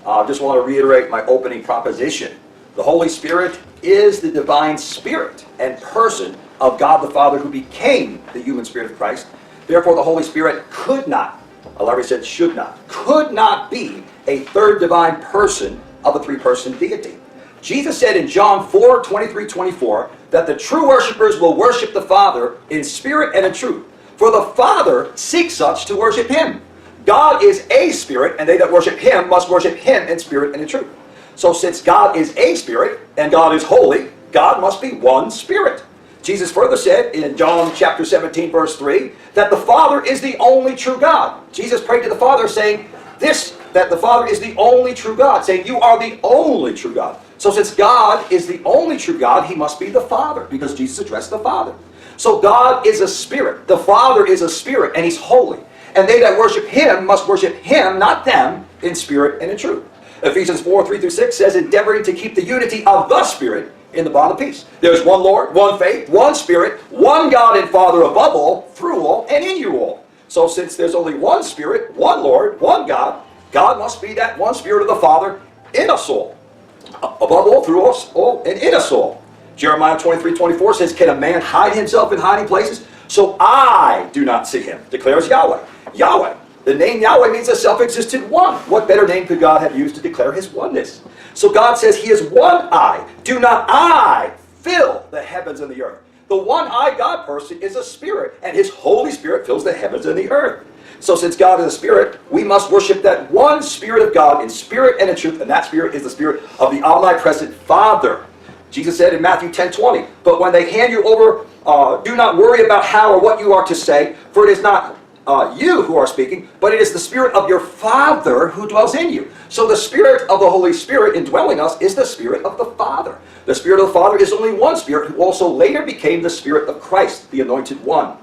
I just want to reiterate my opening proposition. The Holy Spirit is the divine spirit and person of God the Father who became the human spirit of Christ. Therefore, the Holy Spirit could not, Larry said should not, could not be a third divine person of a three-person deity. Jesus said in John 4:23-24 that the true worshipers will worship the Father in spirit and in truth. For the Father seeks such to worship him. God is a spirit, and they that worship him must worship him in spirit and in truth. So since God is a spirit, and God is holy, God must be one spirit. Jesus further said in John chapter 17, verse 3, that the Father is the only true God. Jesus prayed to the Father saying this, that the Father is the only true God, saying you are the only true God. So since God is the only true God, he must be the Father, because Jesus addressed the Father. So God is a spirit, the Father is a spirit, and he's holy. And they that worship him must worship him, not them, in spirit and in truth. Ephesians 4:3-6 says, endeavoring to keep the unity of the Spirit in the bond of peace. There's one Lord, one faith, one Spirit, one God and Father above all, through all, and in you all. So since there's only one Spirit, one Lord, one God, God must be that one Spirit of the Father in us all. Above all, through us all, and in us all. Jeremiah 23:24 says, can a man hide himself in hiding places? So I do not see him, declares Yahweh. Yahweh. The name Yahweh means a self-existent one. What better name could God have used to declare his oneness? So God says he is one I. Do not I fill the heavens and the earth. The one I God person is a spirit, and his Holy Spirit fills the heavens and the earth. So since God is a spirit, we must worship that one Spirit of God in spirit and in truth, and that spirit is the spirit of the omnipresent Father. Jesus said in Matthew 10:20, but when they hand you over, do not worry about how or what you are to say, for it is not you who are speaking, but it is the Spirit of your Father who dwells in you. So the Spirit of the Holy Spirit indwelling us is the Spirit of the Father. The Spirit of the Father is only one Spirit, who also later became the Spirit of Christ, the Anointed One.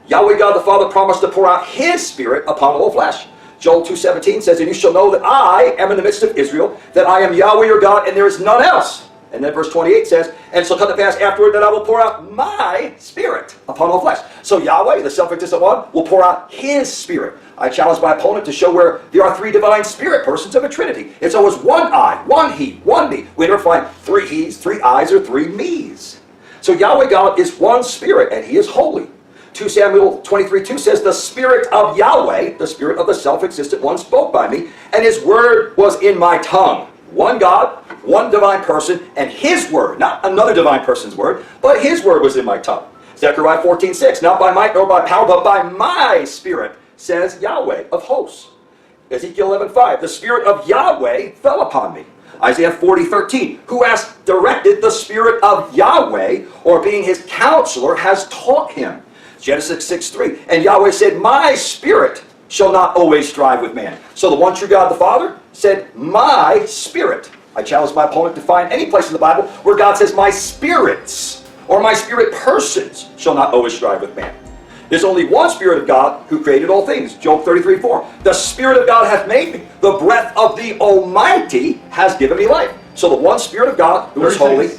Yahweh God the Father promised to pour out his Spirit upon all flesh. Joel 2:17 says, and you shall know that I am in the midst of Israel, that I am Yahweh your God, and there is none else. And then verse 28 says, and it shall come to pass afterward that I will pour out my Spirit upon all flesh. So Yahweh, the self-existent one, will pour out his Spirit. I challenge my opponent to show where there are three divine spirit persons of a trinity. It's always one I, one he, one me. We never find three he's, three I's, or three me's. So Yahweh God is one Spirit, and he is holy. 2 Samuel 23:2 says, the Spirit of Yahweh, the Spirit of the self-existent one, spoke by me, and his word was in my tongue. One God, one divine person, and his word, not another divine person's word, but his word was in my tongue. Zechariah 14:6, not by might nor by power, but by my Spirit, says Yahweh of hosts. Ezekiel 11:5, the Spirit of Yahweh fell upon me. Isaiah 40:13, who has directed the Spirit of Yahweh, or being his counselor, has taught him. Genesis 6:3, and Yahweh said, my Spirit shall not always strive with man. So the one true God, the Father, said, my Spirit. I challenge my opponent to find any place in the Bible where God says, my spirits, or my spirit persons, shall not always strive with man. There's only one Spirit of God who created all things. Job 33:4. The Spirit of God hath made me. The breath of the Almighty has given me life. So the one Spirit of God, who is holy,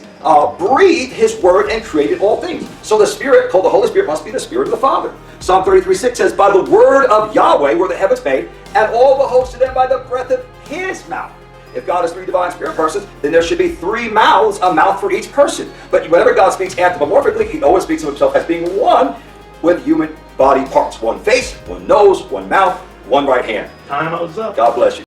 breathed his word and created all things. So the Spirit, called the Holy Spirit, must be the Spirit of the Father. Psalm 33:6 says, by the word of Yahweh were the heavens made, and all the hosts of them by the breath of his mouth. If God is three divine spirit persons, then there should be three mouths, a mouth for each person. But whenever God speaks anthropomorphically, he always speaks of himself as being one with human body parts. One face, one nose, one mouth, one right hand. Time is up. God bless you.